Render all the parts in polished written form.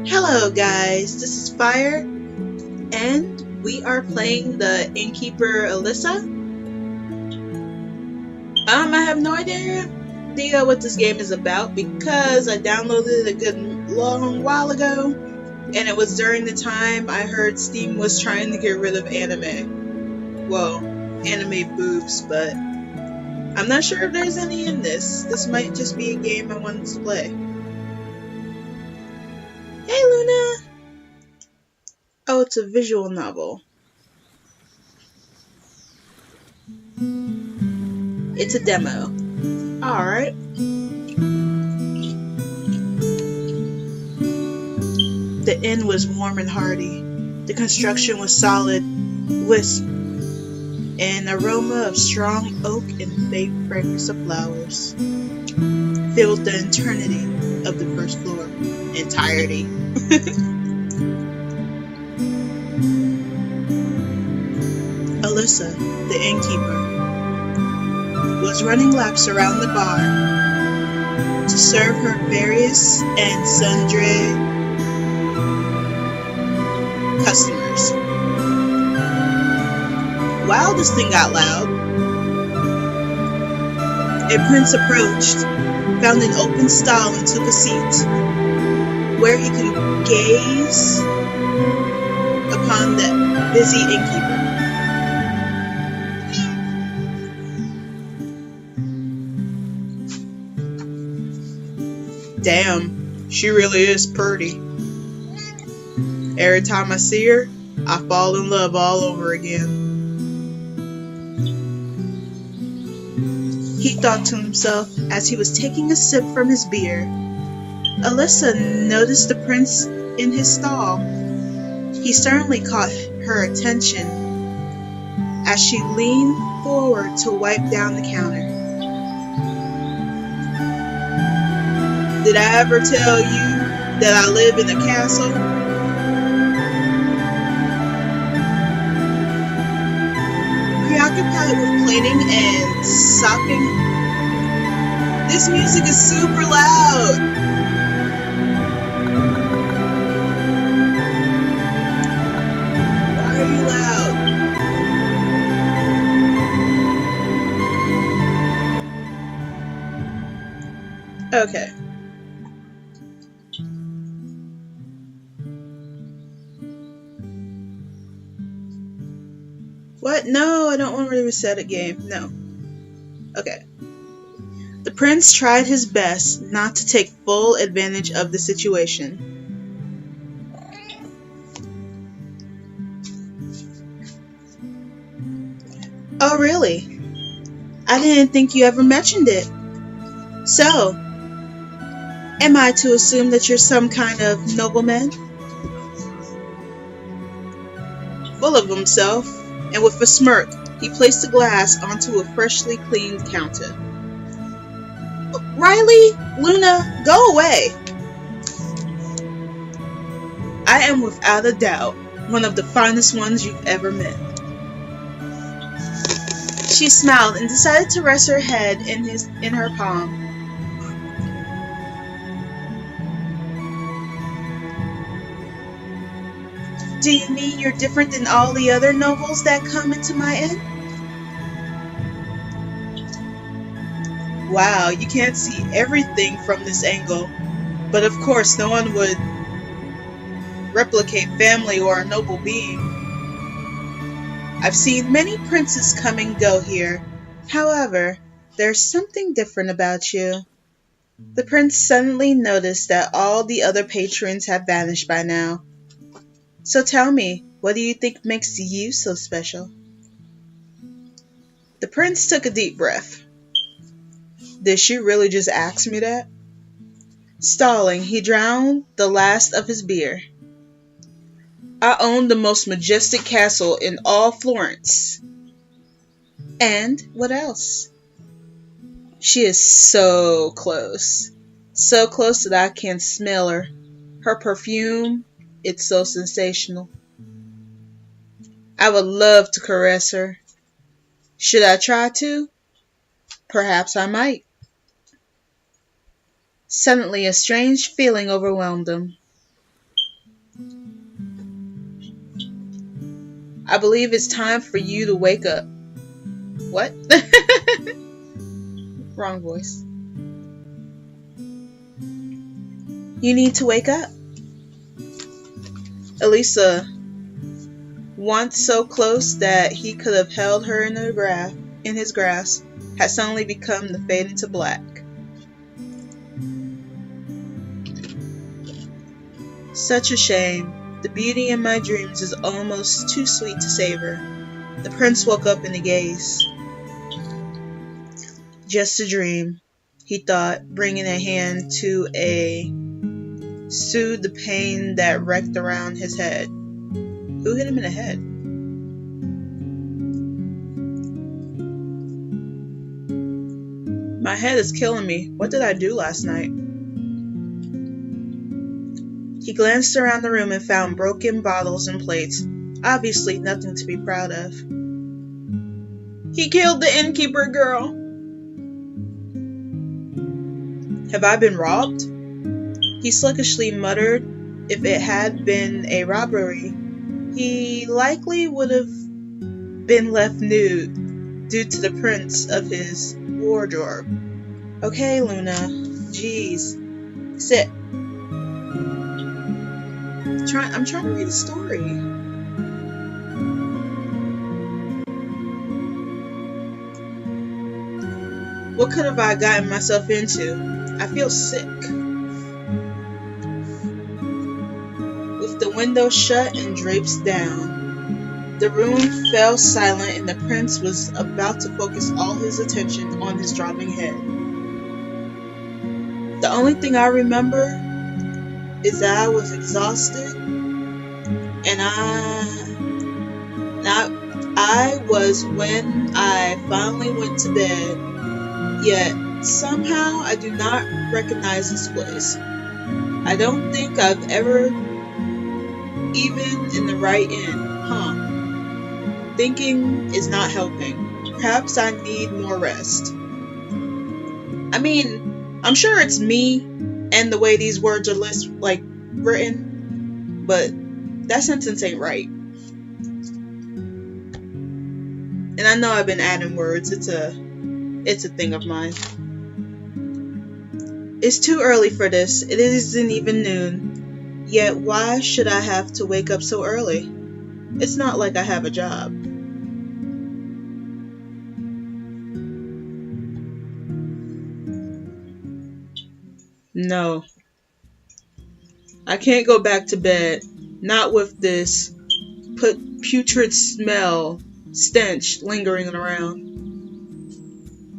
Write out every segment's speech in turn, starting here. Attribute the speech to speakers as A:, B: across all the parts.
A: Hello guys, this is Fire, and we are playing the Innkeeper Elisa. I have no idea what this game is about because I downloaded it a good long while ago, and it was during the time I heard Steam was trying to get rid of anime. Well, anime boobs, but I'm not sure if there's any in this. This might just be a game I wanted to play. Hey Luna! Oh, it's a visual novel. It's a demo. Alright. The inn was warm and hearty. The construction was solid, with an aroma of strong oak and faint fragrance of flowers filled the eternity of the first floor. Entirety. Elisa, the innkeeper, was running laps around the bar to serve her various and sundry customers. While this thing got loud, a prince approached, found an open stall and took a seat where he could gaze upon the busy innkeeper. Damn, she really is pretty. Every time I see her, I fall in love all over again. He thought to himself as he was taking a sip from his beer. Elisa noticed the prince in his stall. He certainly caught her attention as she leaned forward to wipe down the counter. Did I ever tell you that I live in a castle? Preoccupied with cleaning and sopping, this music is super loud. Why are you loud? Okay. What? No, I don't want to reset a game. No. Okay. The prince tried his best not to take full advantage of the situation. Oh, really? I didn't think you ever mentioned it. So, am I to assume that you're some kind of nobleman? Full of himself, and with a smirk, he placed the glass onto a freshly cleaned counter. Riley, Luna, go away! I am without a doubt one of the finest ones you've ever met. She smiled and decided to rest her head in her palm. Do you mean you're different than all the other nobles that come into my inn? Wow, you can't see everything from this angle, but of course no one would replicate family or a noble being. I've seen many princes come and go here. However, there's something different about you. The prince suddenly noticed that all the other patrons have vanished by now. So tell me, what do you think makes you so special? The prince took a deep breath. Did she really just ask me that? Stalling, he drowned the last of his beer. I own the most majestic castle in all Florence. And what else? She is so close. So close that I can smell her. Her perfume, it's so sensational. I would love to caress her. Should I try to? Perhaps I might. Suddenly a strange feeling overwhelmed him. I believe it's time for you to wake up. What? Wrong voice. You need to wake up. Elisa, once so close that he could have held her in his grasp, had suddenly become the fade into black. Such a shame. The beauty in my dreams is almost too sweet to savor. The prince woke up in a gaze. Just a dream, he thought, bringing a hand to soothe the pain that wrecked around his head. Who hit him in the head? My head is killing me. What did I do last night? He glanced around the room and found broken bottles and plates. Obviously nothing to be proud of. He killed the innkeeper girl. Have I been robbed? He sluggishly muttered. If it had been a robbery, he likely would have been left nude due to the prints of his wardrobe. Okay, Luna. Jeez. Sit. I'm trying to read a story. What could have I gotten myself into? I feel sick. With the window shut and drapes down, the room fell silent and the prince was about to focus all his attention on his dropping head. The only thing I remember is that I was exhausted and I was when I finally went to bed, yet somehow I do not recognize this place. I don't think I've ever even in the right inn, Thinking is not helping. Perhaps I need more rest. I mean, I'm sure it's me and the way these words are written, but that sentence ain't right. And I know I've been adding words. It's a thing of mine. It's too early for this. It isn't even noon. Yet why should I have to wake up so early? It's not like I have a job. No. I can't go back to bed. Not with this putrid stench lingering around.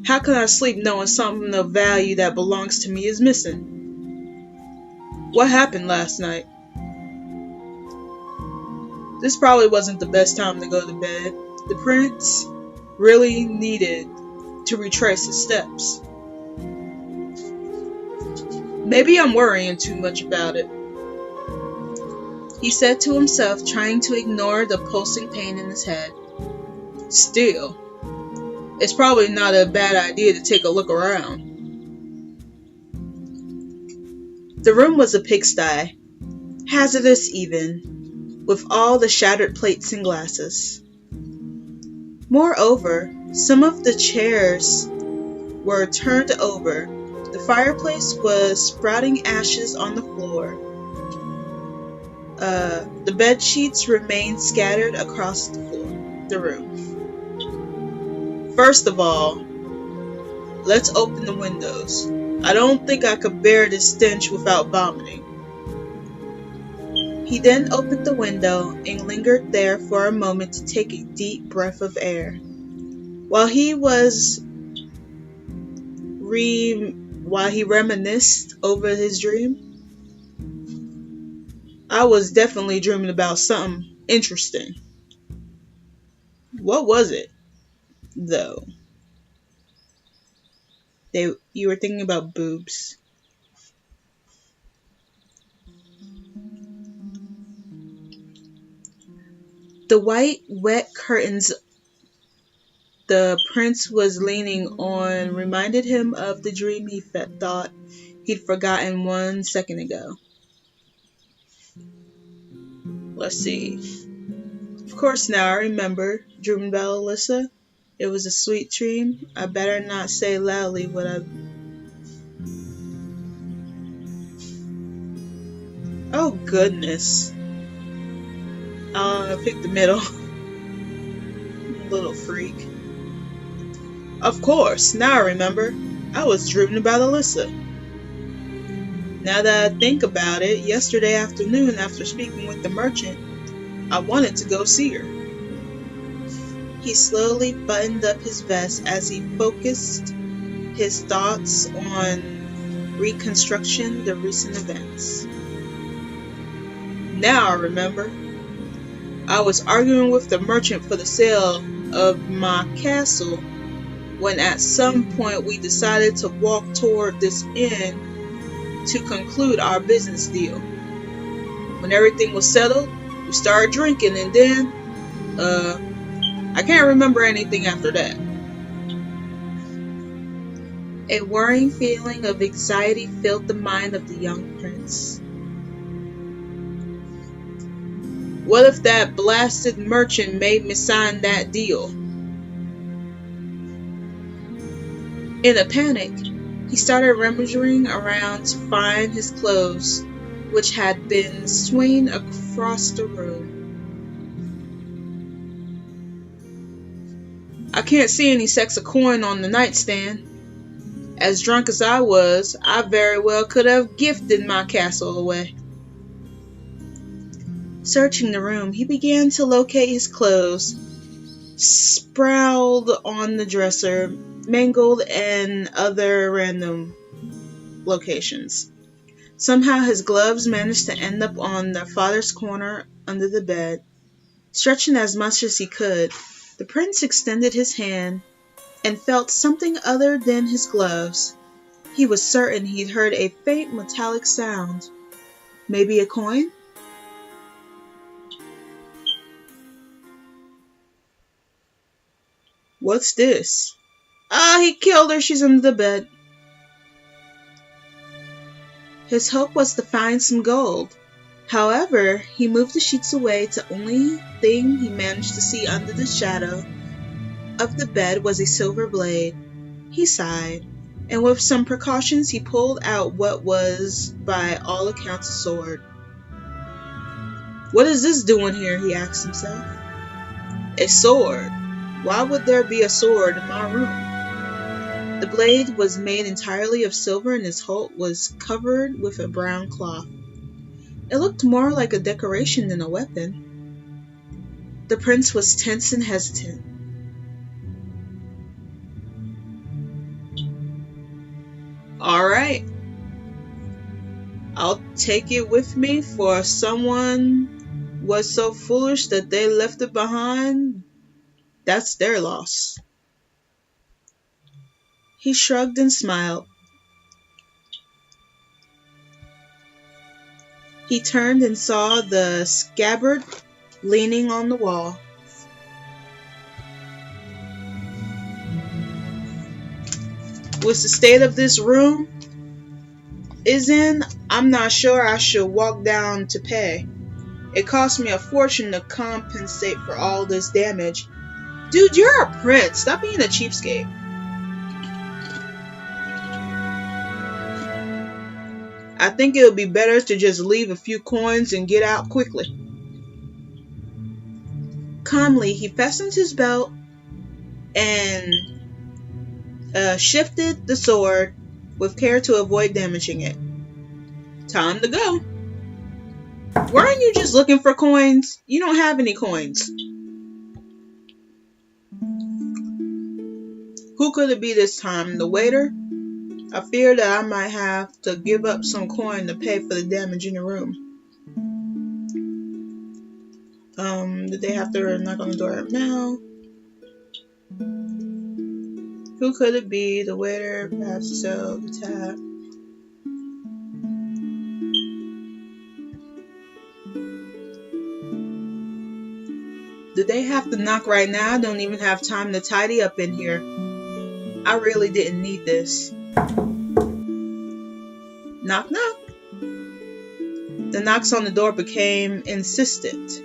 A: How can I sleep knowing something of value that belongs to me is missing? What happened last night? This probably wasn't the best time to go to bed. The prince really needed to retrace his steps. Maybe I'm worrying too much about it, he said to himself, trying to ignore the pulsing pain in his head. Still, it's probably not a bad idea to take a look around. The room was a pigsty, hazardous even, with all the shattered plates and glasses. Moreover, some of the chairs were turned over. The fireplace was sprouting ashes on the floor. The bed sheets remained scattered across the room. First of all, let's open the windows. I don't think I could bear this stench without vomiting. He then opened the window and lingered there for a moment to take a deep breath of air. While he reminisced over his dream, I was definitely dreaming about something interesting. What was it, though? You were thinking about boobs. The white, wet curtains the prince was leaning on reminded him of the dream he thought he'd forgotten 1 second ago. Let's see. Of course now I remember, dreamed about Elisa. It was a sweet dream. I better not say loudly what I... Oh, goodness. Pick the middle. Little freak. Of course, now I remember. I was dreaming about Elisa. Now that I think about it, yesterday afternoon after speaking with the merchant, I wanted to go see her. He slowly buttoned up his vest as he focused his thoughts on reconstruction the recent events. Now I remember. I was arguing with the merchant for the sale of my castle when at some point we decided to walk toward this inn to conclude our business deal. When everything was settled, we started drinking and then, I can't remember anything after that. A worrying feeling of anxiety filled the mind of the young prince. What if that blasted merchant made me sign that deal? In a panic, he started rummaging around to find his clothes, which had been swinging across the room. I can't see any sacks of coin on the nightstand. As drunk as I was, I very well could have gifted my castle away. Searching the room, he began to locate his clothes, sprawled on the dresser, mangled in other random locations. Somehow his gloves managed to end up on their father's corner under the bed. Stretching as much as he could, the prince extended his hand and felt something other than his gloves. He was certain he'd heard a faint metallic sound. Maybe a coin? What's this? He killed her. She's under the bed. His hope was to find some gold. However, he moved the sheets away to the only thing he managed to see under the shadow of the bed was a silver blade. He sighed, and with some precautions he pulled out what was, by all accounts, a sword. What is this doing here? He asked himself. A sword. Why would there be a sword in my room? The blade was made entirely of silver and its hilt was covered with a brown cloth. It looked more like a decoration than a weapon. The prince was tense and hesitant. Alright. I'll take it with me, for if someone was so foolish that they left it behind, that's their loss. He shrugged and smiled. He turned and saw the scabbard leaning on the wall. With the state of this room is in, I'm not sure I should walk down to pay. It cost me a fortune to compensate for all this damage. Dude, you're a prince. Stop being a cheapskate. I think it would be better to just leave a few coins and get out quickly. Calmly, he fastened his belt and shifted the sword with care to avoid damaging it. Time to go. Weren't you just looking for coins? You don't have any coins. Who could it be this time? The waiter? I fear that I might have to give up some coin to pay for the damage in the room. Did they have to knock on the door now? Who could it be? The waiter? Perhaps so. The tab. Did they have to knock right now? I don't even have time to tidy up in here. I really didn't need this. Knock, knock. The knocks on the door became insistent.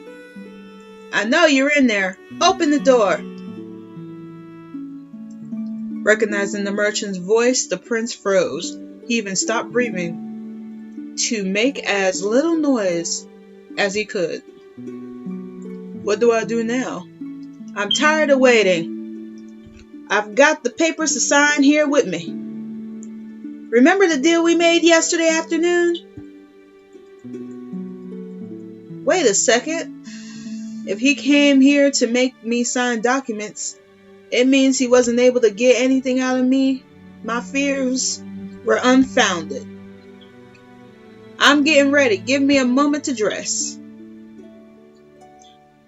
A: I know you're in there. Open the door. Recognizing the merchant's voice, the prince froze. He even stopped breathing to make as little noise as he could. What do I do now? I'm tired of waiting. I've got the papers to sign here with me. Remember the deal we made yesterday afternoon? Wait a second. If he came here to make me sign documents, it means he wasn't able to get anything out of me. My fears were unfounded. I'm getting ready. Give me a moment to dress.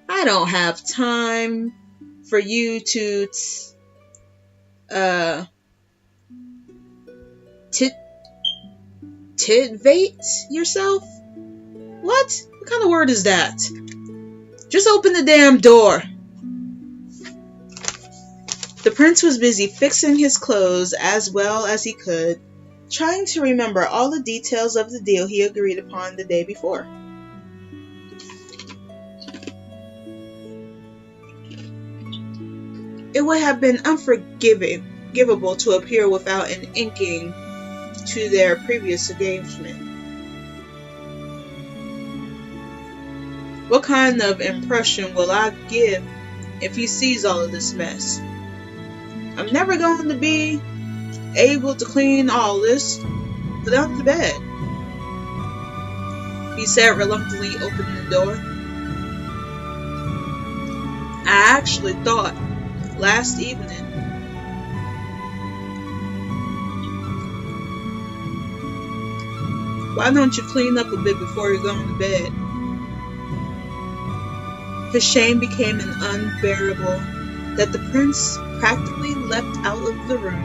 A: I don't have time for you to titvate yourself? What? What kind of word is that? Just open the damn door. The prince was busy fixing his clothes as well as he could, trying to remember all the details of the deal he agreed upon the day before. It would have been unforgivable to appear without an inking to their previous engagement. What kind of impression will I give if he sees all of this mess? I'm never going to be able to clean all this without the bed, he said, reluctantly opening the door. I actually thought last evening why don't you clean up a bit before you go to bed? His shame became unbearable that the prince practically leapt out of the room.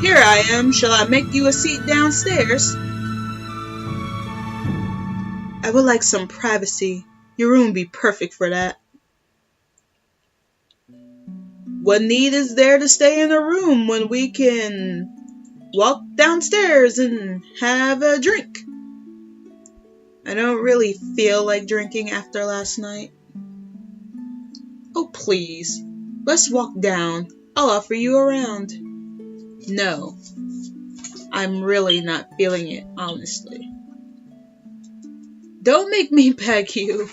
A: Here I am. Shall I make you a seat downstairs? I would like some privacy. Your room would be perfect for that. What need is there to stay in a room when we can walk downstairs and have a drink? I don't really feel like drinking after last night. Oh, please. Let's walk down. I'll offer you a round. No. I'm really not feeling it, honestly. Don't make me beg you.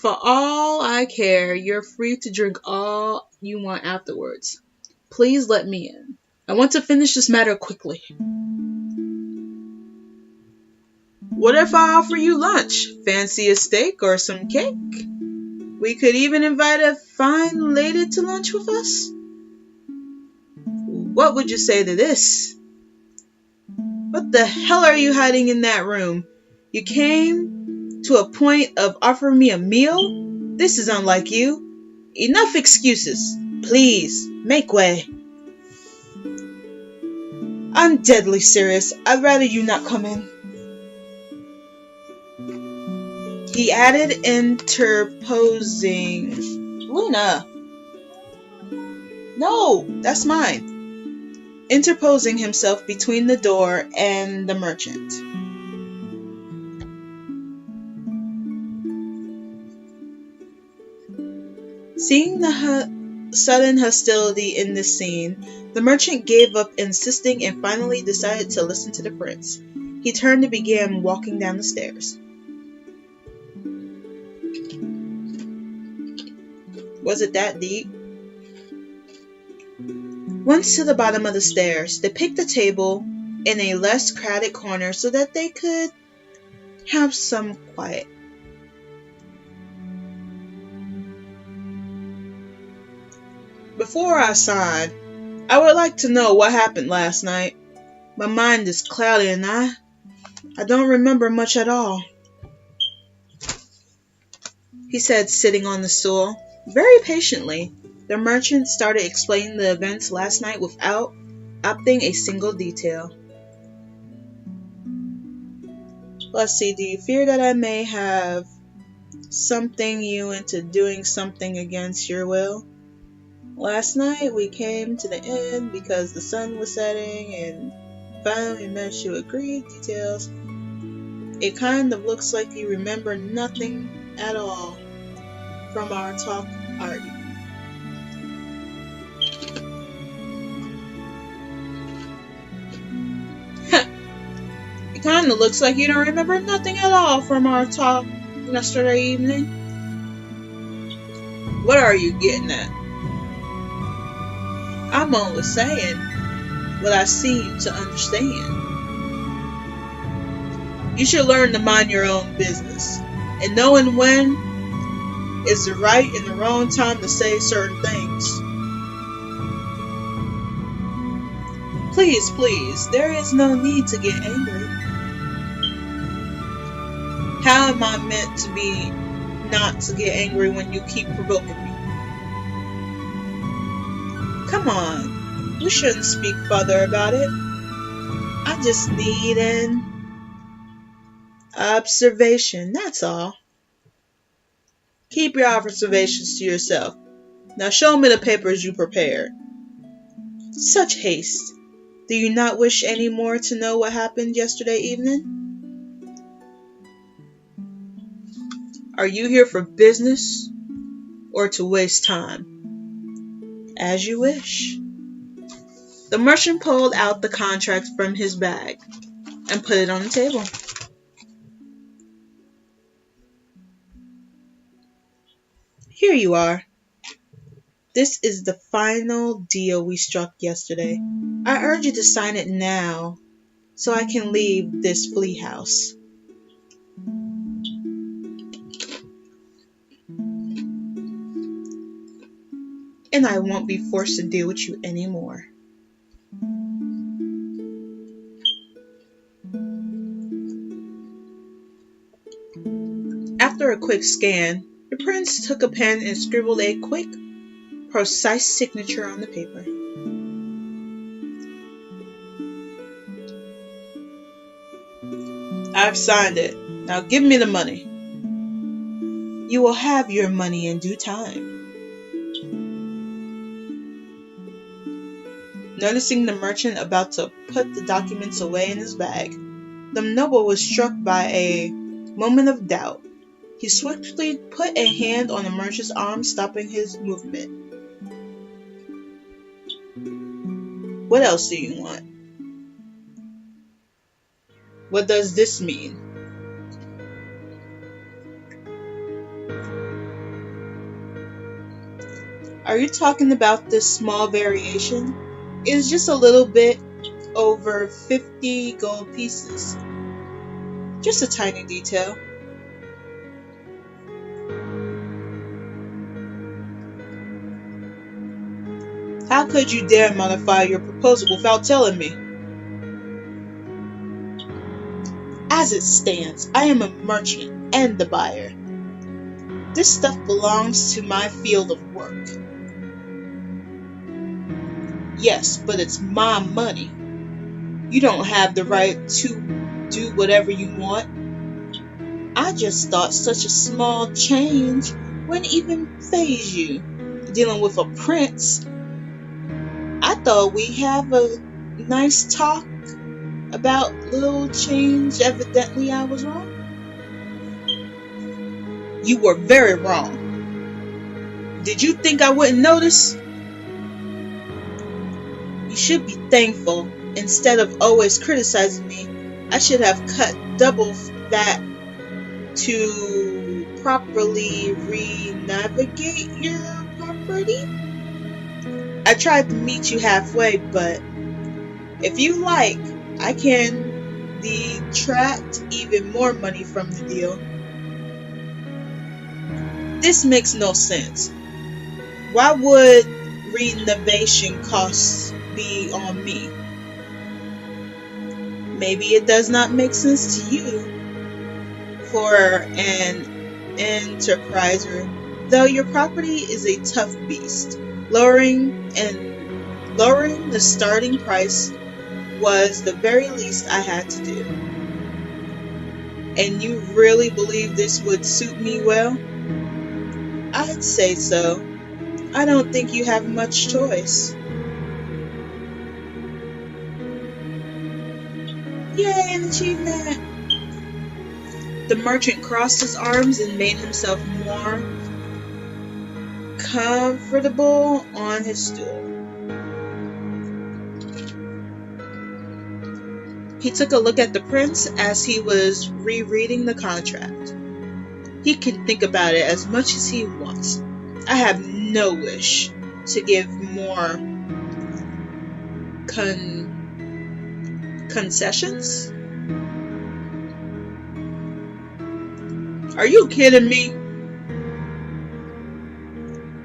A: For all I care, you're free to drink all you want afterwards. Please let me in. I want to finish this matter quickly. What if I offer you lunch? Fancy a steak or some cake? We could even invite a fine lady to lunch with us. What would you say to this? What the hell are you hiding in that room? You came to a point of offering me a meal? This is unlike you. Enough excuses. Please, make way. I'm deadly serious. I'd rather you not come in. He added, interposing. Luna! No, that's mine. Interposing himself between the door and the merchant. Seeing the sudden hostility in this scene, the merchant gave up insisting and finally decided to listen to the prince. He turned and began walking down the stairs. Was it that deep? Once to the bottom of the stairs, they picked a table in a less crowded corner so that they could have some quiet. Before I sign, I would like to know what happened last night. My mind is cloudy and I don't remember much at all, he said, sitting on the stool. Very patiently, the merchant started explaining the events last night without opting a single detail. Let's see, do you fear that I may have something you into doing something against your will? Last night we came to the end because the sun was setting and finally we managed to agree details. It kind of looks like you remember nothing at all from our talk, Artie. It kind of looks like you don't remember nothing at all from our talk yesterday evening. What are you getting at? I'm only saying what I seem to understand. You should learn to mind your own business, and knowing when is the right and the wrong time to say certain things. Please, there is no need to get angry. How am I meant to be not to get angry when you keep provoking me? Come on, we shouldn't speak further about it. I just need an observation, that's all. Keep your observations to yourself. Now show me the papers you prepared. Such haste. Do you not wish any more to know what happened yesterday evening? Are you here for business or to waste time? As you wish. The merchant pulled out the contract from his bag and put it on the table. Here you are. This is the final deal we struck yesterday. I urge you to sign it now so I can leave this flea house. And I won't be forced to deal with you anymore. After a quick scan, the prince took a pen and scribbled a quick, precise signature on the paper. I've signed it. Now give me the money. You will have your money in due time. Noticing the merchant about to put the documents away in his bag, the noble was struck by a moment of doubt. He swiftly put a hand on the merchant's arm, stopping his movement. What else do you want? What does this mean? Are you talking about this small variation? It is just a little bit over 50 gold pieces. Just a tiny detail. How could you dare modify your proposal without telling me? As it stands, I am a merchant and the buyer. This stuff belongs to my field of work. Yes, but it's my money. You don't have the right to do whatever you want. I just thought such a small change wouldn't even faze you. Dealing with a prince, I thought we'd have a nice talk about little change. Evidently, I was wrong. You were very wrong. Did you think I wouldn't notice? You should be thankful. Instead of always criticizing me, I should have cut double that to properly re-navigate your property. I tried to meet you halfway, but if you like, I can detract even more money from the deal. This makes no sense. Why would renovation costs be on me? Maybe it does not make sense to you for an enterpriser, though your property is a tough beast. Lowering the starting price was the very least I had to do. And you really believe this would suit me well? I'd say so. I don't think you have much choice. Yay, an achievement! The merchant crossed his arms and made himself more comfortable on his stool. He took a look at the prince as he was rereading the contract. He can think about it as much as he wants. I have no wish to give more concessions? Are you kidding me?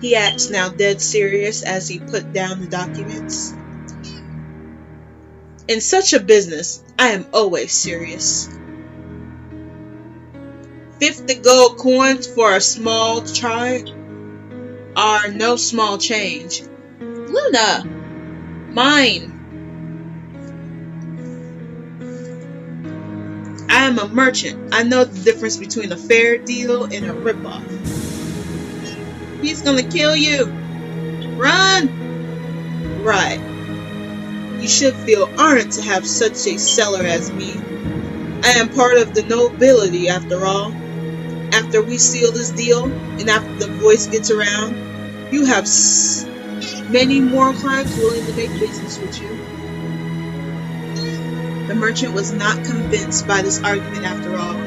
A: He asked, now dead serious as he put down the documents. In such a business, I am always serious. 50 gold coins for a small child are no small change. Luna, mine. I am a merchant. I know the difference between a fair deal and a ripoff. He's gonna kill you. Run! Right. You should feel honored to have such a seller as me. I am part of the nobility after all. After we seal this deal, and after the voice gets around, you have many more clients willing to make business with you. The merchant was not convinced by this argument after all.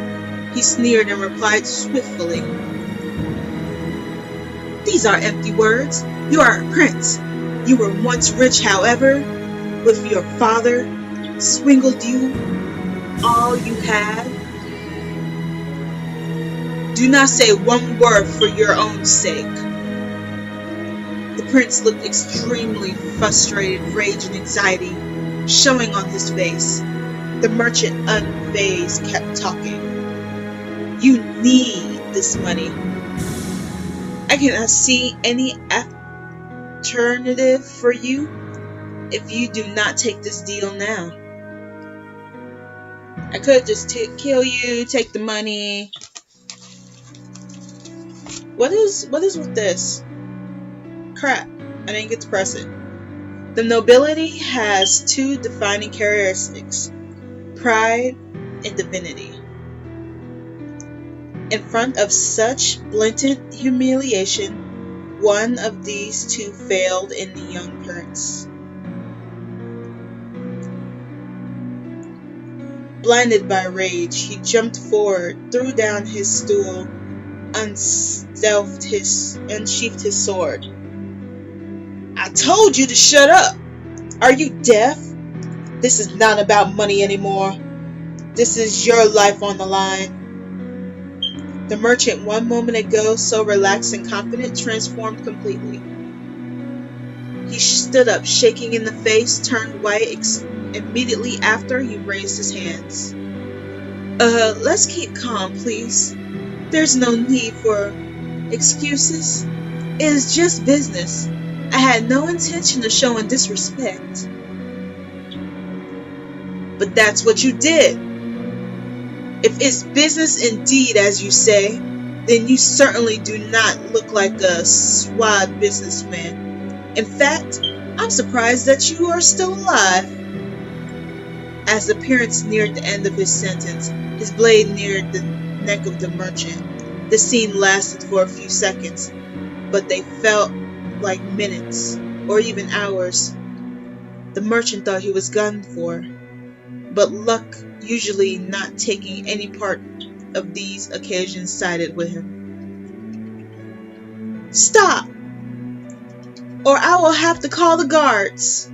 A: He sneered and replied swiftly, "These are empty words. You are a prince. You were once rich, however, with your father swindled you all you had. Do not say one word for your own sake." The prince looked extremely frustrated, rage and anxiety showing on his face. The merchant, unfazed, kept talking. "You need this money. I cannot see any alternative for you if you do not take this deal now. I could just kill you, take the money." What is with this? Crap, I didn't get to press it. The nobility has two defining characteristics: pride and divinity. In front of such blatant humiliation, one of these two failed in the young prince. Blinded by rage, he jumped forward, threw down his stool, unsheathed his sword. "I told you to shut up! Are you deaf? This is not about money anymore. This is your life on the line." The merchant, one moment ago so relaxed and confident, transformed completely. He stood up, shaking in the face, turned white. Immediately after, he raised his hands. Let's keep calm, please. There's no need for excuses. It is just business. I had no intention of showing disrespect." "But that's what you did. If it's business indeed, as you say, then you certainly do not look like a suave businessman. In fact, I'm surprised that you are still alive." As the prince neared the end of his sentence, his blade neared the neck of the merchant. The scene lasted for a few seconds, but they felt like minutes, or even hours. The merchant thought he was done for, but luck, usually not taking any part of these occasions, sided with him. "Stop, or I will have to call the guards."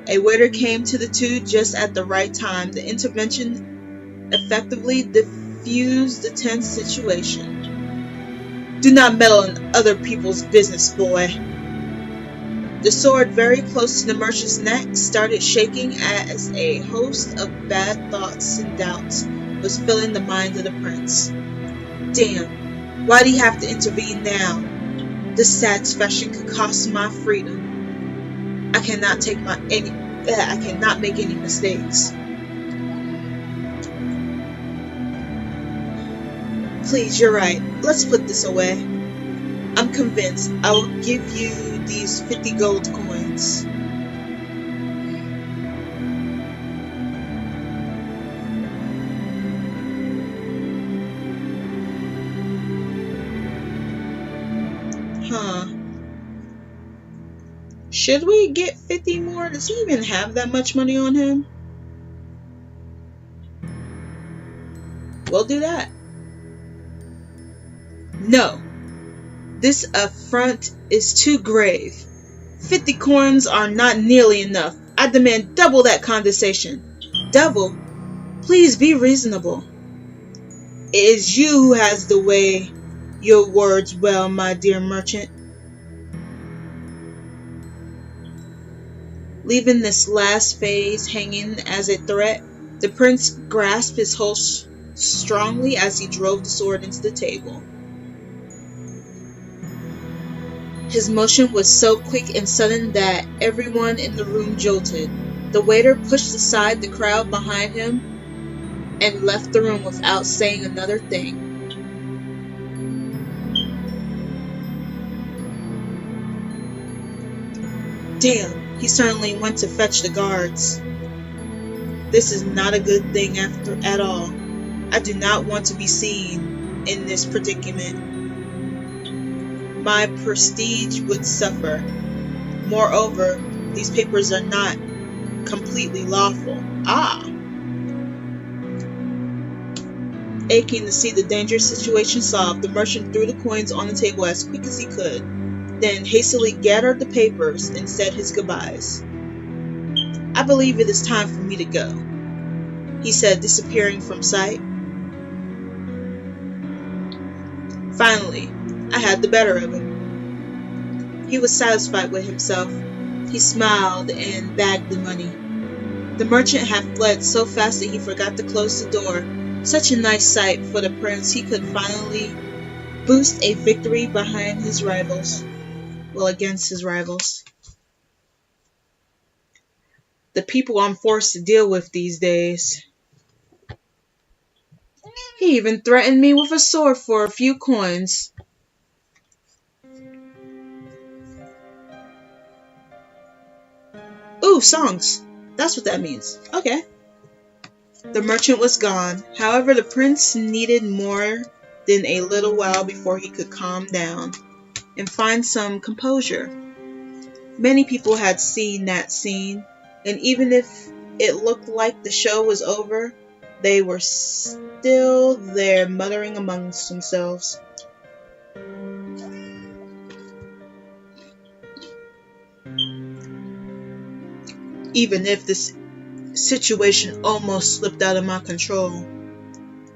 A: A waiter came to the two just at the right time. The intervention effectively diffused the tense situation. "Do not meddle in other people's business, boy." The sword very close to the merchant's neck started shaking as a host of bad thoughts and doubts was filling the mind of the prince. Damn, why'd he have to intervene now? This satisfaction could cost my freedom. I cannot make any mistakes. Please, you're right. Let's put this away. I'm convinced I will give you these 50 gold coins. Huh. Should we get 50 more? Does he even have that much money on him? We'll do that. No. This affront is too grave. 50 coins are not nearly enough. I demand double that condensation. Double? Please be reasonable. It is you who has the way your words well, my dear merchant. Leaving this last phase hanging as a threat, the prince grasped his host strongly as he drove the sword into the table. His motion was so quick and sudden that everyone in the room jolted. The waiter pushed aside the crowd behind him and left the room without saying another thing. Damn, he certainly went to fetch the guards. This is not a good thing at all. I do not want to be seen in this predicament. My prestige would suffer. Moreover, these papers are not completely lawful. Aching to see the dangerous situation solved, the merchant threw the coins on the table as quick as he could, then hastily gathered the papers and said his goodbyes. I believe it is time for me to go, he said, disappearing from sight. Finally, I had the better of him. He was satisfied with himself. He smiled and bagged the money. The merchant had fled so fast that he forgot to close the door. Such a nice sight for the prince. He could finally boost a victory behind his rivals. Well, against his rivals. The people I'm forced to deal with these days. He even threatened me with a sword for a few coins. Ooh, songs. That's what that means. Okay. The merchant was gone. However, the prince needed more than a little while before he could calm down and find some composure. Many people had seen that scene, and even if it looked like the show was over, they were still there muttering amongst themselves. Even if this situation almost slipped out of my control,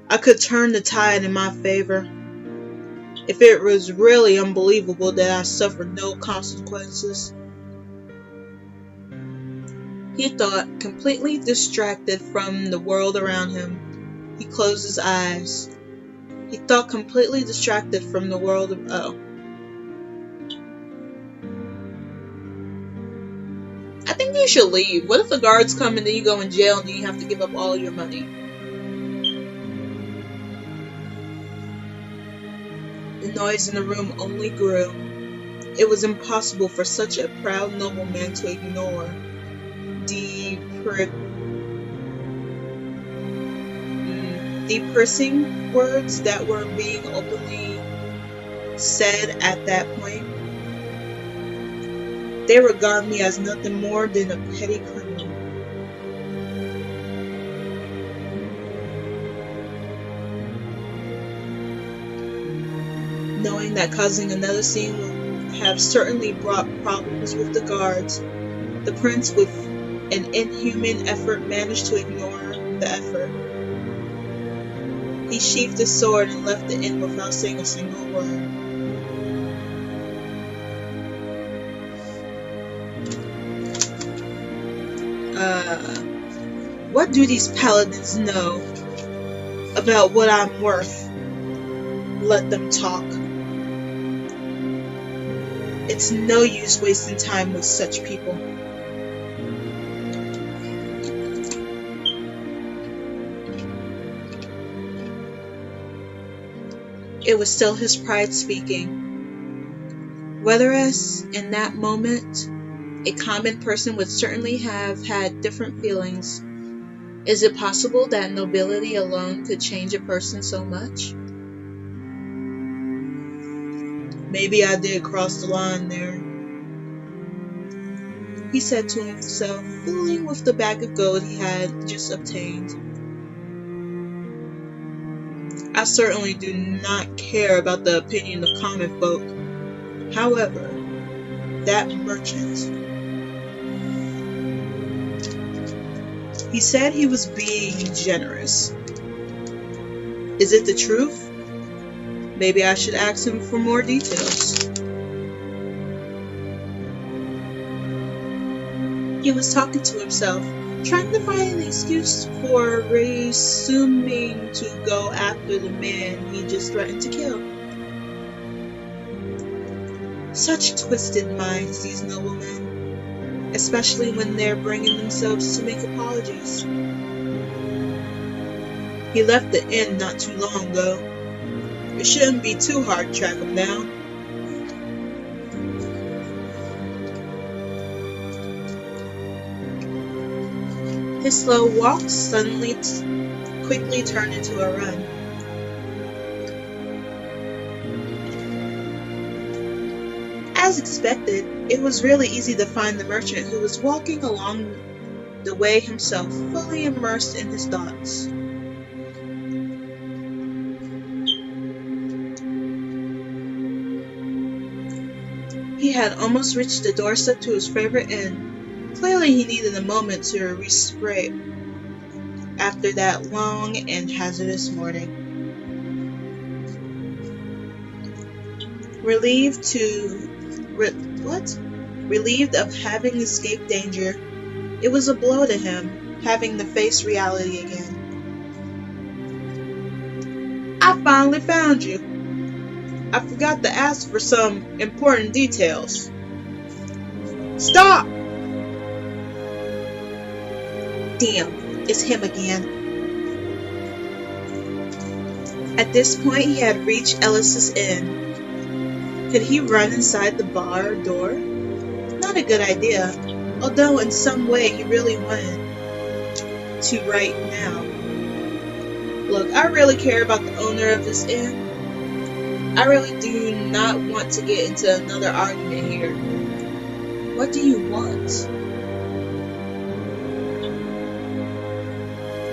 A: I could turn the tide in my favor. If it was really unbelievable that I suffered no consequences. He thought, completely distracted from the world around him. He closed his eyes. He thought, completely distracted from the world of... I think you should leave. What if the guards come and then you go in jail and then you have to give up all your money? The noise in the room only grew. It was impossible for such a proud nobleman to ignore depressing words that were being openly said at that point. They regard me as nothing more than a petty criminal. Knowing that causing another scene would have certainly brought problems with the guards, the prince, with an inhuman effort, managed to ignore the effort. He sheathed his sword and left the inn without saying a single word. What do these paladins know about what I'm worth? Let them talk. It's no use wasting time with such people. It was still his pride speaking. Whereas in that moment, a common person would certainly have had different feelings. Is it possible that nobility alone could change a person so much? Maybe I did cross the line there, he said to himself, fooling with the bag of gold he had just obtained. I certainly do not care about the opinion of common folk. However, that merchant, he said he was being generous. Is it the truth? Maybe I should ask him for more details. He was talking to himself, trying to find an excuse for resuming to go after the man he just threatened to kill. Such twisted minds, these noblemen, especially when they're bringing themselves to make apologies. He left the inn not too long ago. It shouldn't be too hard to track him down. His slow walk suddenly quickly turned into a run. As expected, it was really easy to find the merchant who was walking along the way himself, fully immersed in his thoughts. He had almost reached the doorstep to his favorite inn. Clearly he needed a moment to respite after that long and hazardous morning. Relieved of having escaped danger, it was a blow to him, having to face reality again. I finally found you. I forgot to ask for some important details. Stop! Damn, it's him again. At this point, he had reached Elisa's inn. Could he run inside the bar door? Not a good idea, although in some way he really wanted to right now. Look, I really care about the owner of this inn. I really do not want to get into another argument here. What do you want?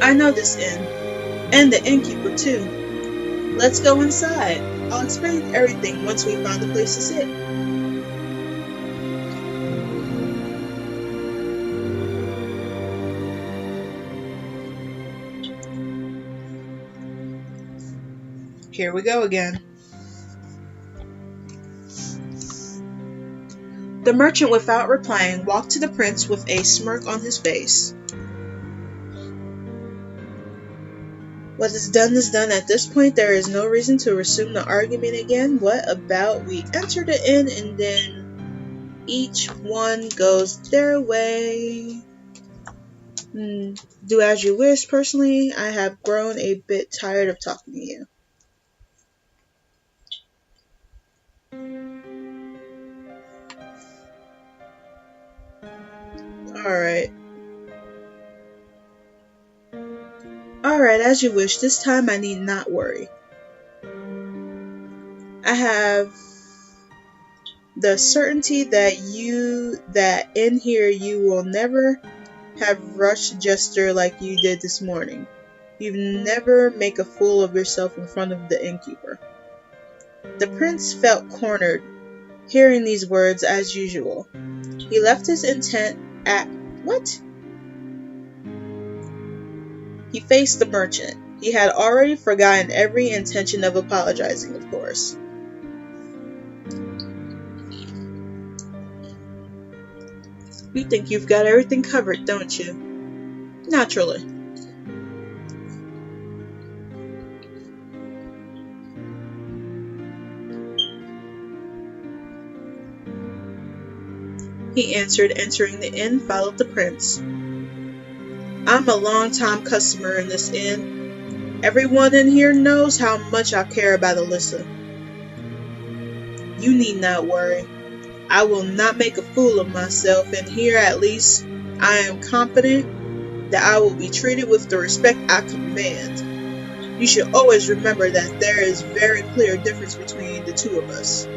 A: I know this inn, and the innkeeper too. Let's go inside. I'll explain everything once we find a place to sit. Here we go again. The merchant, without replying, walked to the prince with a smirk on his face. What is done is done. At this point, there is no reason to resume the argument again. What about we enter the inn and then each one goes their way? Do as you wish. Personally, I have grown a bit tired of talking to you. Alright, as you wish. This time I need not worry. I have the certainty that in here you will never have rushed gesture like you did this morning. You never make a fool of yourself in front of the innkeeper. The prince felt cornered, hearing these words as usual. He left his intent at what? He faced the merchant. He had already forgotten every intention of apologizing, of course. You think you've got everything covered, don't you? Naturally. He answered, entering the inn, followed the prince. I'm a long-time customer in this inn. Everyone in here knows how much I care about Elisa. You need not worry. I will not make a fool of myself, and here at least I am confident that I will be treated with the respect I command. You should always remember that there is a very clear difference between the two of us.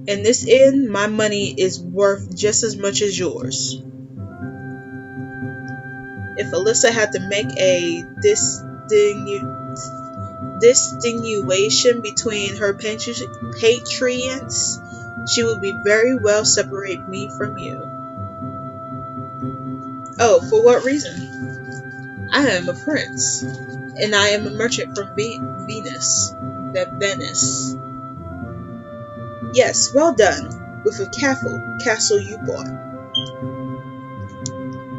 A: In this inn, my money is worth just as much as yours. If Elisa had to make a distinguishing between her patrons, she would be very well separate me from you. Oh, for what reason? I am a prince, and I am a merchant from Venice. Yes, well done, with a castle you bought.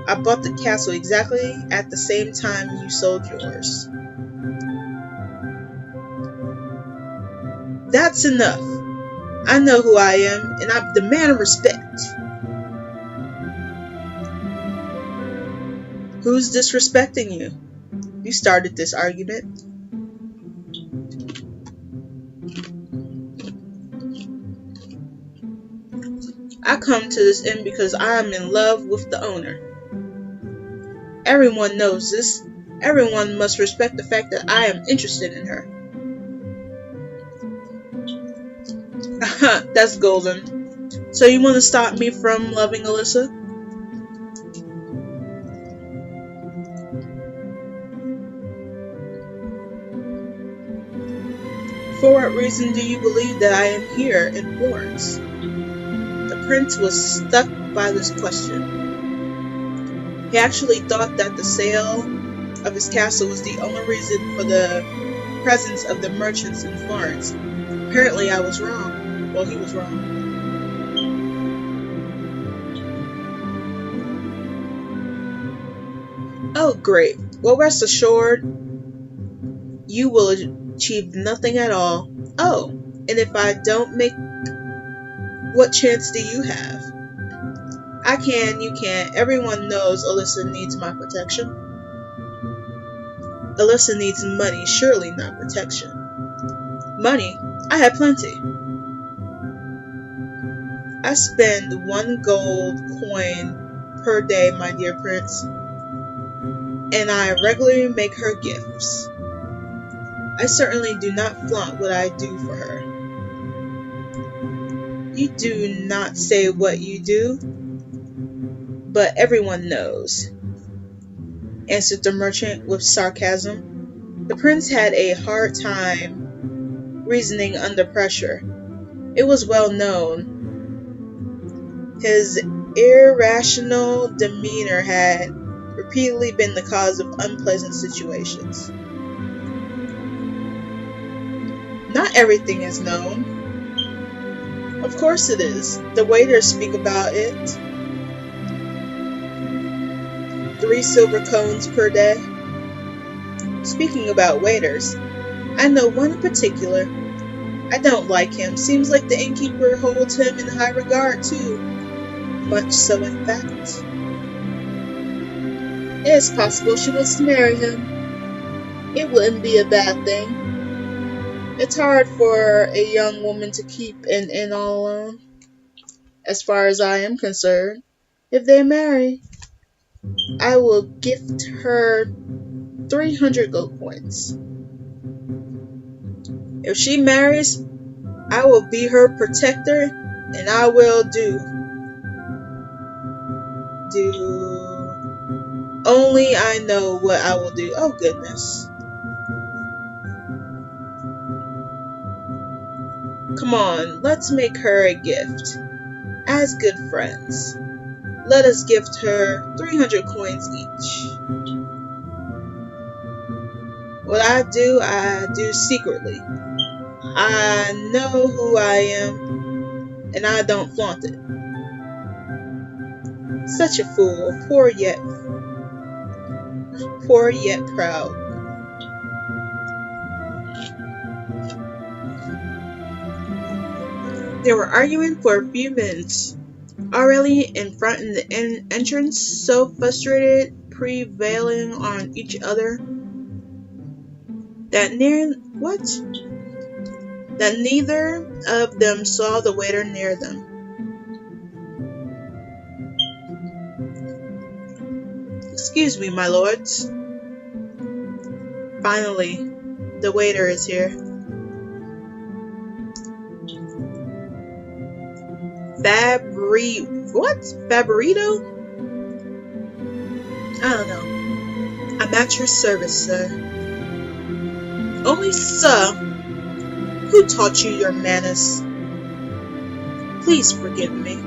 A: I bought the castle exactly at the same time you sold yours. That's enough. I know who I am, and I demand respect. Who's disrespecting you? You started this argument. I come to this inn because I am in love with the owner. Everyone knows this. Everyone must respect the fact that I am interested in her. That's golden. So you want to stop me from loving Elisa? For what reason do you believe that I am here in Florence? The prince was stuck by this question. He actually thought that the sale of his castle was the only reason for the presence of the merchants in Florence. Apparently I was wrong. Well, he was wrong. Oh, great. Well, rest assured, you will achieve nothing at all. Oh, and if I don't make, what chance do you have? I can, you can't. Everyone knows Elisa needs my protection. Elisa needs money, surely not protection. Money? I have plenty. I spend 1 gold coin per day, my dear prince, and I regularly make her gifts. I certainly do not flaunt what I do for her. You do not say what you do, but everyone knows, answered the merchant with sarcasm. The prince had a hard time reasoning under pressure. It was well known. His irrational demeanor had repeatedly been the cause of unpleasant situations. Not everything is known. Of course it is. The waiters speak about it. 3 silver coins per day. Speaking about waiters, I know one in particular. I don't like him. Seems like the innkeeper holds him in high regard too. Much so, in fact. It is possible she wants to marry him. It wouldn't be a bad thing. It's hard for a young woman to keep an inn all alone, as far as I am concerned. If they marry, I will gift her 300 gold coins. If she marries, I will be her protector, and I will do. Only I know what I will do. Oh, goodness. Come on, let's make her a gift. As good friends, let us gift her 300 coins each. What I do secretly. I know who I am, and I don't flaunt it. Such a fool, poor yet proud. They were arguing for a few minutes. Already in front in the entrance, so frustrated, prevailing on each other, that neither of them saw the waiter near them. Excuse me, my lords. Finally, the waiter is here. Favorito? I don't know. I'm at your service, sir. Only sir? Who taught you your manners? Please forgive me.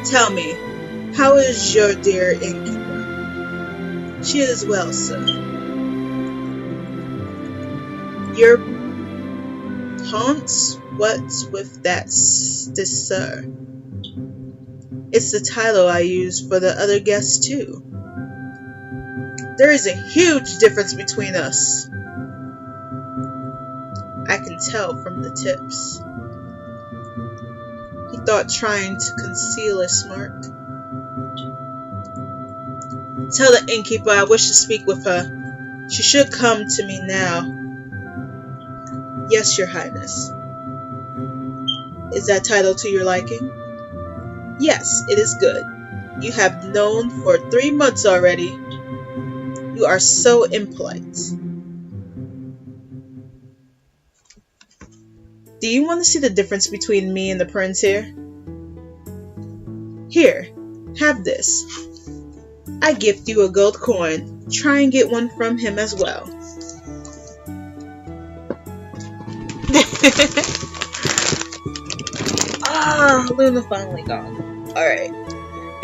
A: Tell me, how is your dear innkeeper? She is well, sir. Your haunts? What's with this, sir? It's the title I use for the other guests, too. There is a huge difference between us. I can tell from the tips. He thought, trying to conceal a smirk. Tell the innkeeper I wish to speak with her. She should come to me now. Yes, your highness. Is that title to your liking? Yes, it is good. You have known for 3 months already. You are so impolite. Do you want to see the difference between me and the prince here? Here, have this. I gift you a gold coin. Try and get one from him as well. Luna finally gone. Alright.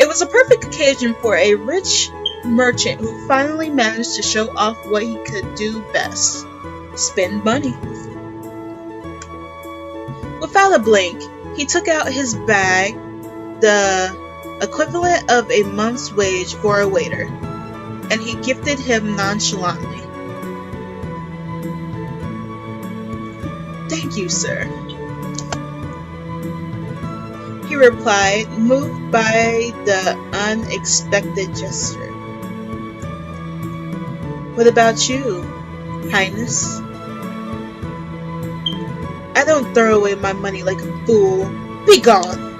A: It was a perfect occasion for a rich merchant who finally managed to show off what he could do best. Spend money. Without a blink, he took out his bag, the equivalent of a month's wage for a waiter, and he gifted him nonchalantly. Thank you, sir. He replied, moved by the unexpected gesture. What about you, Highness? I don't throw away my money like a fool. Be gone!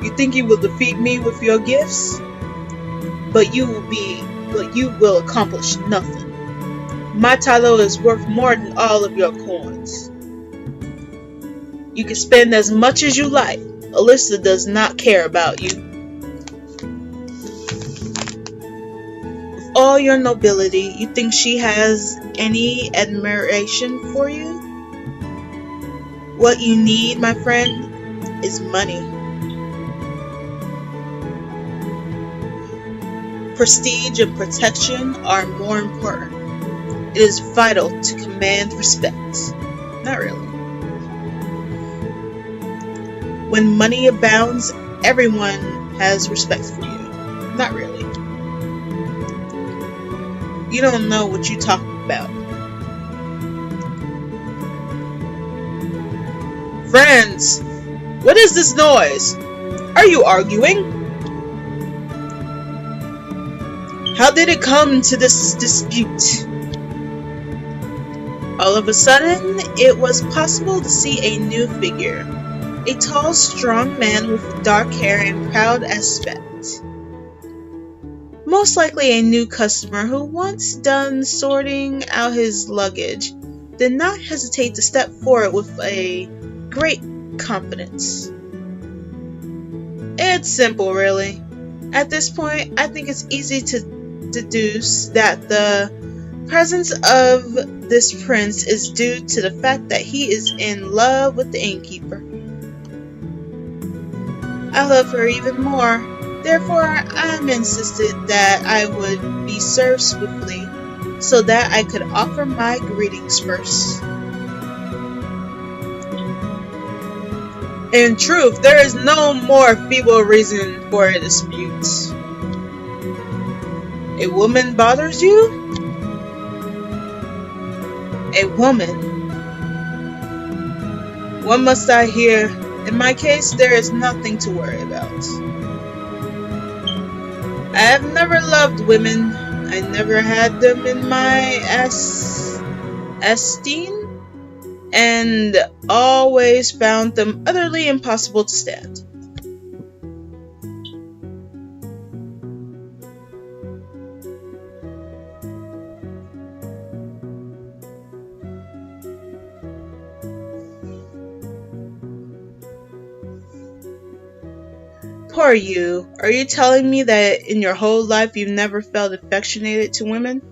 A: You think you will defeat me with your gifts? But you will accomplish nothing. My title is worth more than all of your coins. You can spend as much as you like. Elisa does not care about you. With all your nobility, you think she has any admiration for you? What you need, my friend, is money. Prestige and protection are more important. It is vital to command respect. Not really. When money abounds, everyone has respect for you. Not really. You don't know what you're talking about. Friends, what is this noise? Are you arguing? How did it come to this dispute? All of a sudden, it was possible to see a new figure. A tall, strong man with dark hair and proud aspect. Most likely a new customer who, once done sorting out his luggage, did not hesitate to step forward with a great confidence. It's simple, really. At this point, I think it's easy to deduce that the presence of this prince is due to the fact that he is in love with the innkeeper. I love her even more. Therefore, I insisted that I would be served swiftly, so that I could offer my greetings first. In truth, there is no more feeble reason for a dispute. A woman bothers you? A woman. What must I hear? In my case, there is nothing to worry about. I have never loved women. I never had them in my esteem. and always found them utterly impossible to stand. Poor you. Are you telling me that in your whole life you've never felt affectionated to women?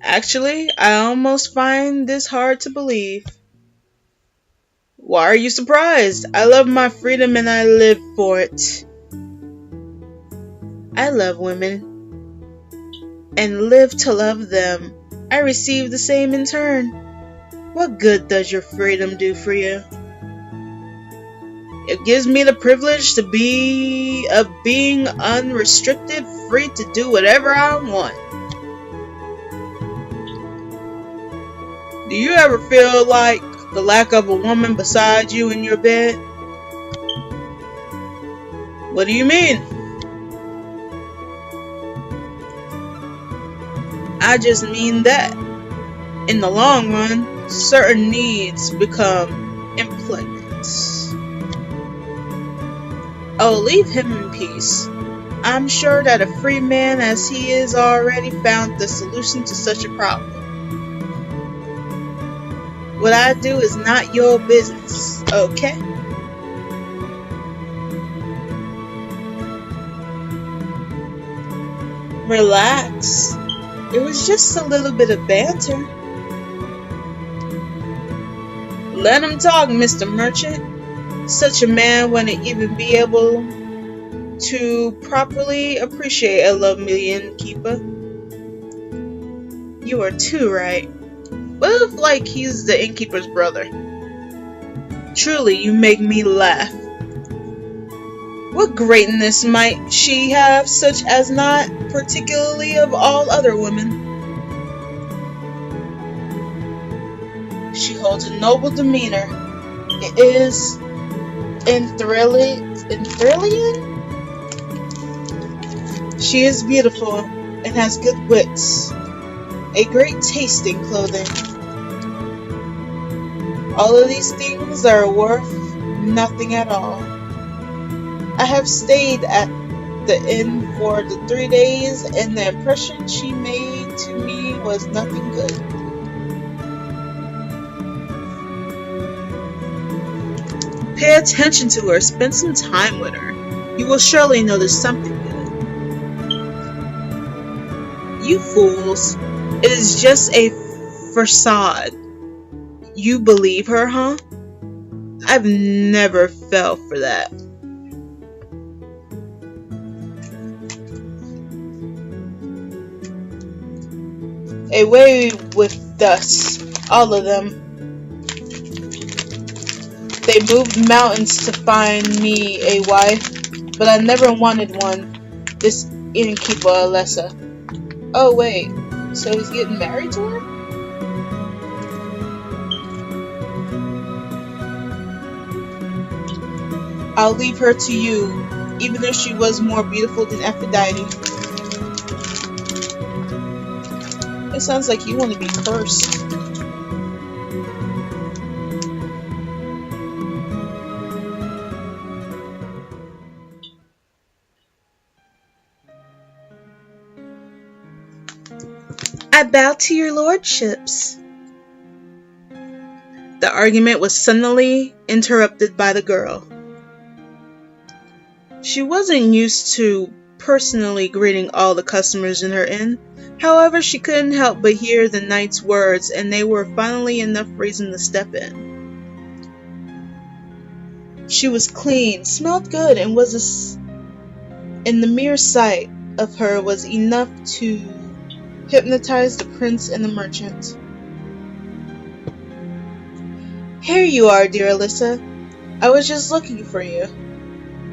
A: Actually, I almost find this hard to believe. Why are you surprised? I love my freedom and I live for it. I love women and live to love them. I receive the same in turn. What good does your freedom do for you? It gives me the privilege to be of being unrestricted, free to do whatever I want. Do you ever feel like the lack of a woman beside you in your bed? What do you mean? I just mean that, in the long run, certain needs become implicated. Oh, leave him in peace. I'm sure that a free man as he is already found the solution to such a problem. What I do is not your business, okay? Relax. It was just a little bit of banter. Let him talk, Mr. Merchant. Such a man wouldn't even be able to properly appreciate a lovely innkeeper. You are too right. What if, like, he's the innkeeper's brother? Truly, you make me laugh. What greatness might she have, such as not particularly of all other women? She holds a noble demeanor. It is enthralling. She is beautiful and has good wits, a great taste in clothing. All of these things are worth nothing at all. I have stayed at the inn for the 3 days, and the impression she made to me was nothing good. Pay attention to her. Spend some time with her. You will surely notice something good. You fools. It is just a facade. You believe her, huh? I've never fell for that. Away with us, all of them. They moved mountains to find me a wife, but I never wanted one. This innkeeper, Elisa. Oh wait, so he's getting married to her? I'll leave her to you, even if she was more beautiful than Aphrodite. It sounds like you want to be cursed. I bow to your lordships. The argument was suddenly interrupted by the girl. She wasn't used to personally greeting all the customers in her inn. However, she couldn't help but hear the knight's words, and they were finally enough reason to step in. She was clean, smelled good, and and the mere sight of her was enough to hypnotize the prince and the merchant. Here you are, dear Elisa. I was just looking for you.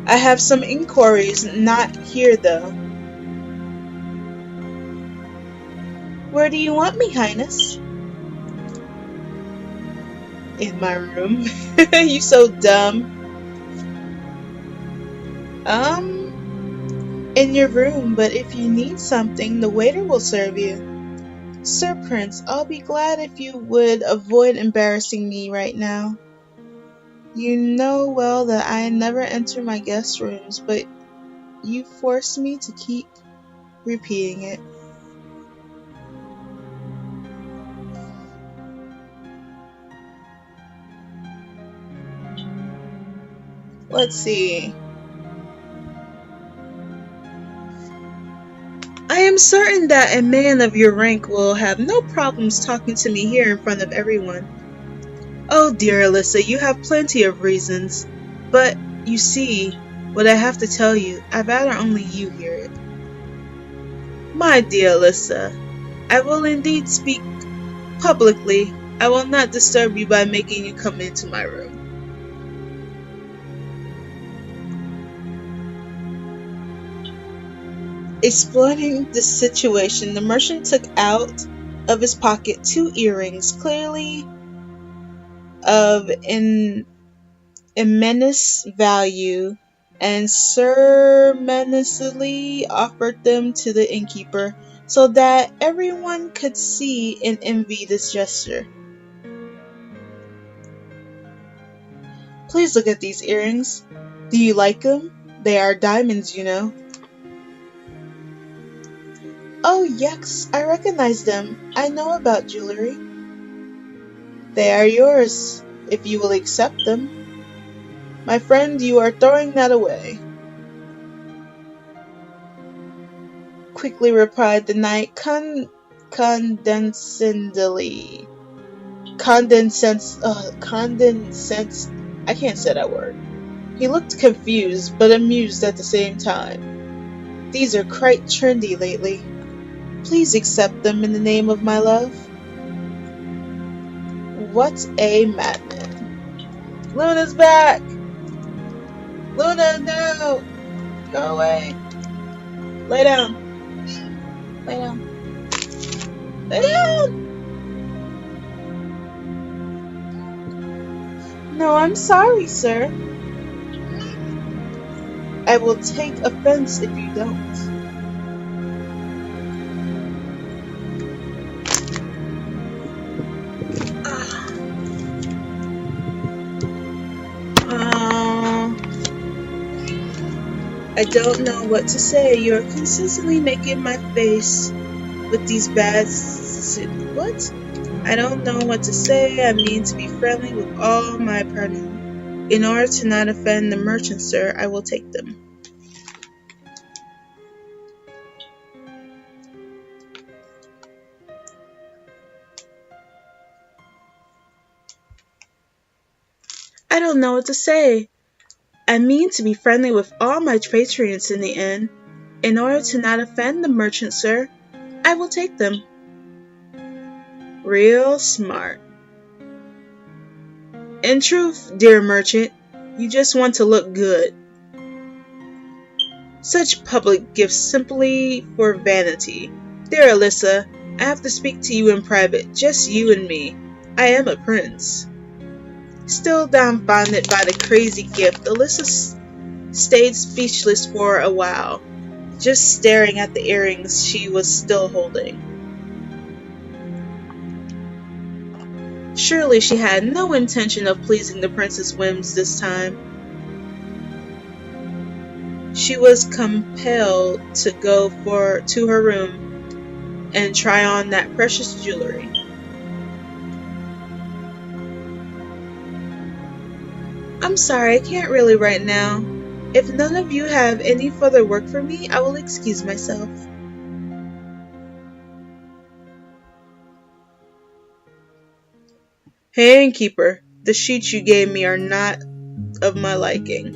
A: I have some inquiries, not here though. Where do you want me, Highness? In my room. You so dumb. In your room, but if you need something, the waiter will serve you. Sir Prince, I'll be glad if you would avoid embarrassing me right now. You know well that I never enter my guest rooms, but you force me to keep repeating it. Let's see. I am certain that a man of your rank will have no problems talking to me here in front of everyone. Oh dear Elisa, you have plenty of reasons. But, you see, what I have to tell you, I'd rather only you hear it. My dear Elisa, I will indeed speak publicly. I will not disturb you by making you come into my room. Exploring the situation, the merchant took out of his pocket 2 earrings, clearly of immense value, and ceremoniously offered them to the innkeeper, so that everyone could see and envy this gesture. Please look at these earrings. Do you like them? They are diamonds, you know. Oh, yes, I recognize them. I know about jewelry. They are yours, if you will accept them. My friend, you are throwing that away. Quickly replied the knight condescendingly. I can't say that word. He looked confused, but amused at the same time. These are quite trendy lately. Please accept them in the name of my love. What a madman. Luna's back! Luna, no! Go away! Lay down! Lay down! Lay down! No, I'm sorry, sir. I will take offense if you don't. I don't know what to say. You're consistently making my face with these bad... What? I don't know what to say. I mean to be friendly with all my partners. In order to not offend the merchant, sir, I will take them. I don't know what to say. I mean to be friendly with all my patrons in the inn. In order to not offend the merchant, sir, I will take them. Real smart. In truth, dear merchant, you just want to look good. Such public gifts simply for vanity. Dear Elisa, I have to speak to you in private, just you and me. I am a prince. Still dumbfounded by the crazy gift, Elisa stayed speechless for a while, just staring at the earrings she was still holding. Surely she had no intention of pleasing the prince's whims this time. She was compelled to go to her room and try on that precious jewelry. I'm sorry, I can't really right now. If none of you have any further work for me, I will excuse myself. Hey, Innkeeper, the sheets you gave me are not of my liking.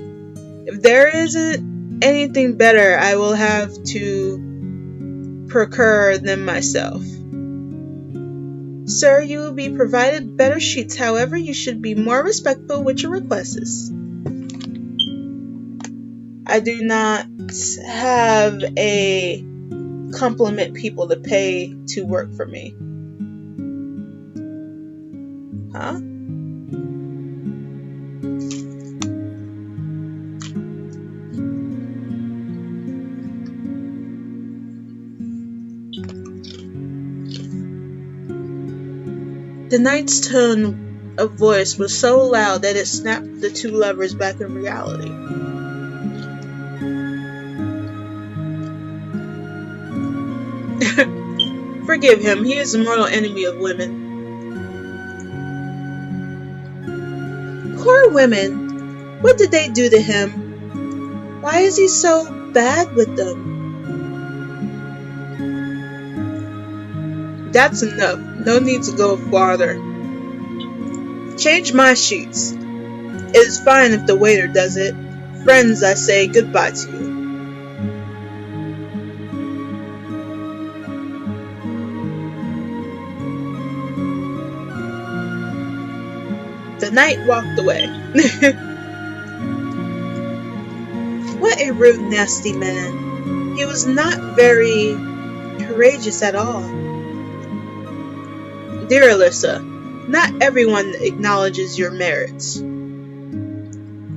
A: If there isn't anything better, I will have to procure them myself. Sir, you will be provided better sheets, however, you should be more respectful with your requests. I do not have a compliment people to pay to work for me. Huh? The knight's tone of voice was so loud that it snapped the two lovers back in reality. Forgive him, he is a mortal enemy of women. Poor women, what did they do to him? Why is he so bad with them? That's enough, no need to go farther. Change my sheets. It is fine if the waiter does it. Friends, I say goodbye to you. The knight walked away. What a rude, nasty man. He was not very courageous at all. Dear Elisa, not everyone acknowledges your merits.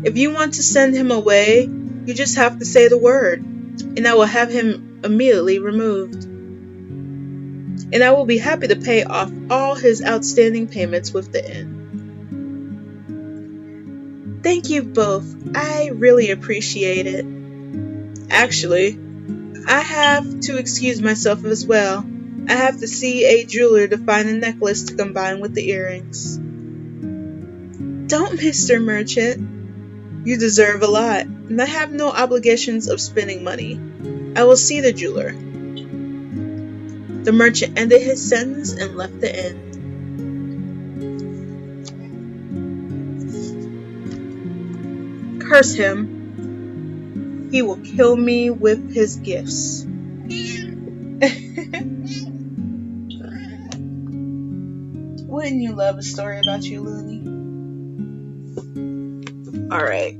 A: If you want to send him away, you just have to say the word, and I will have him immediately removed. And I will be happy to pay off all his outstanding payments with the inn. Thank you both. I really appreciate it. Actually, I have to excuse myself as well. I have to see a jeweler to find a necklace to combine with the earrings. Don't, Mr. Merchant. You deserve a lot, and I have no obligations of spending money. I will see the jeweler. The merchant ended his sentence and left the inn. Curse him. He will kill me with his gifts. Wouldn't you love a story about you, Looney? Alright.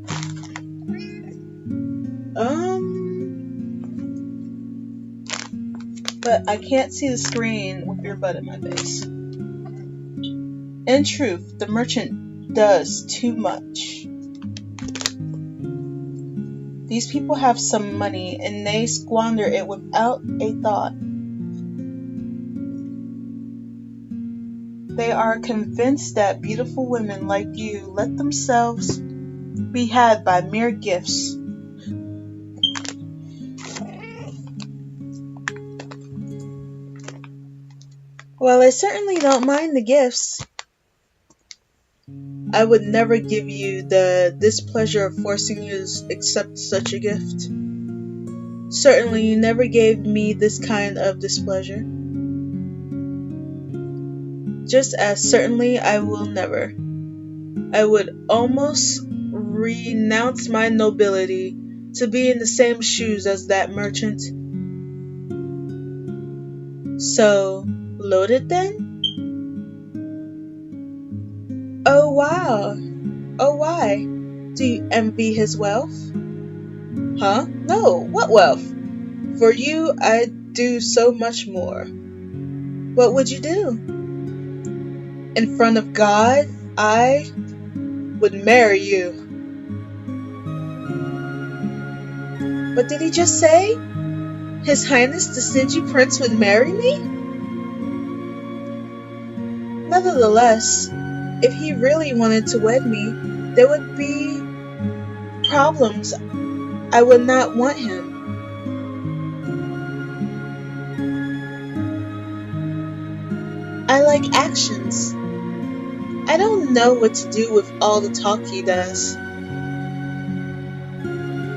A: But I can't see the screen with your butt in my face. In truth, the merchant does too much. These people have some money and they squander it without a thought. They are convinced that beautiful women like you let themselves be had by mere gifts. Well, I certainly don't mind the gifts. I would never give you the displeasure of forcing you to accept such a gift. Certainly you never gave me this kind of displeasure. Just as certainly I will never. I would almost renounce my nobility to be in the same shoes as that merchant. So, loaded then? Oh wow. Oh why? Do you envy his wealth? Huh? No, what wealth? For you I'd do so much more. What would you do? In front of God, I would marry you. What did he just say? His Highness the Stingy Prince would marry me? Nevertheless, if he really wanted to wed me, there would be problems. I would not want him. I like actions. I don't know what to do with all the talk he does.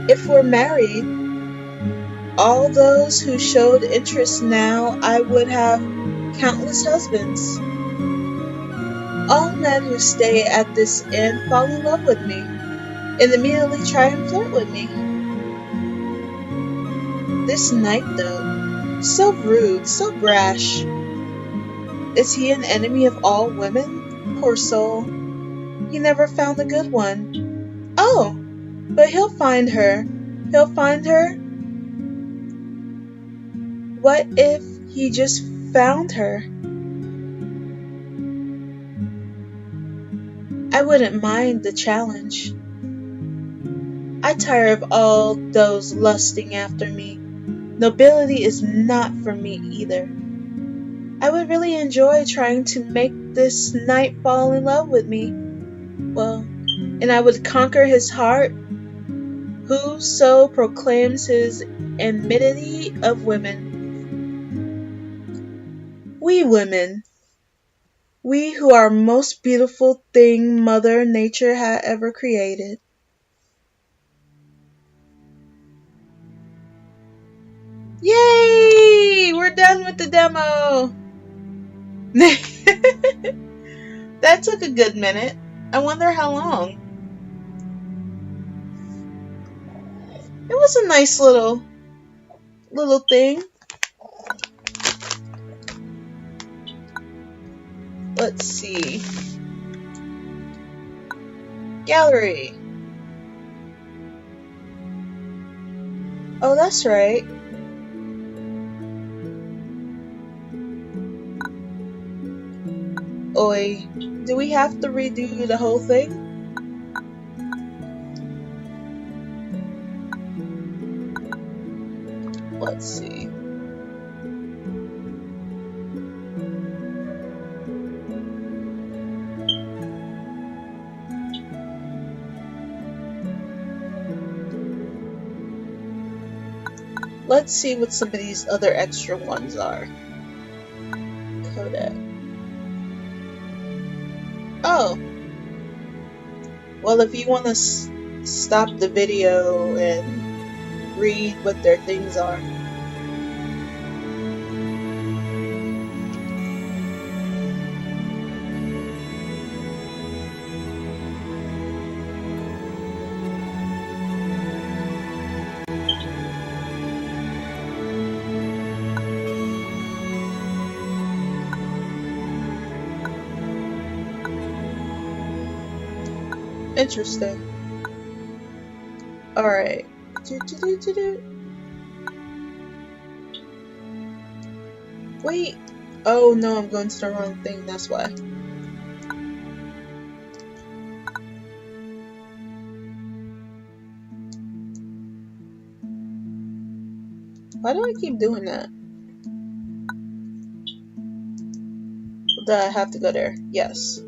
A: If we're married, all those who showed interest now, I would have countless husbands. All men who stay at this inn fall in love with me and immediately try and flirt with me. This knight, though, so rude, so brash. Is he an enemy of all women? Poor soul. He never found a good one. Oh, but he'll find her. He'll find her. What if he just found her? I wouldn't mind the challenge. I tire of all those lusting after me. Nobility is not for me either. I would really enjoy trying to make this knight fall in love with me. Well, and I would conquer his heart. Whoso proclaims his enmity of women. We women. We who are most beautiful thing Mother Nature had ever created. Yay! We're done with the demo! That took a good minute. I wonder how long. It was a nice little thing. Let's see. Gallery. Oh, that's right. Oi, do we have to redo the whole thing? Let's see. Let's see what some of these other extra ones are. Codec. Oh. Well, if you want to stop the video and read what their things are. Interesting. Alright. Wait. Oh no, I'm going to the wrong thing, that's why. Why do I keep doing that? Do I have to go there? Yes.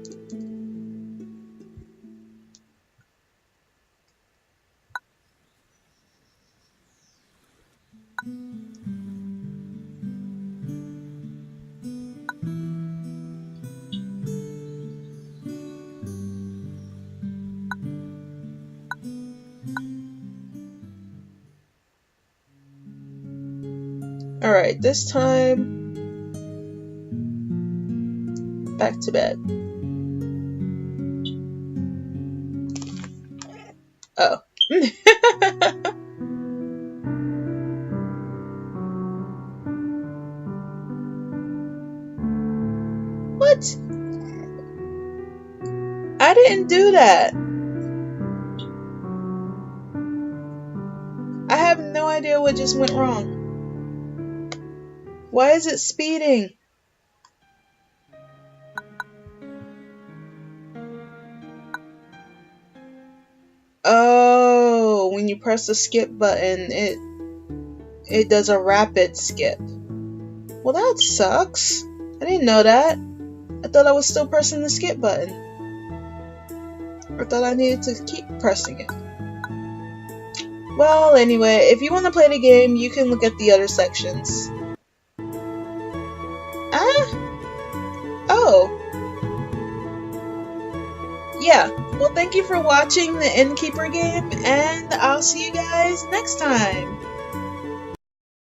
A: Alright, this time, back to bed. Oh. What? I didn't do that. I have no idea what just went wrong. Why is it speeding? Oh, when you press the skip button, it does a rapid skip. Well, that sucks. I didn't know that. I thought I was still pressing the skip button. I thought I needed to keep pressing it. Well, anyway, if you want to play the game, you can look at the other sections. Oh. Yeah. Well, thank you for watching the Innkeeper game, and I'll see you guys next time.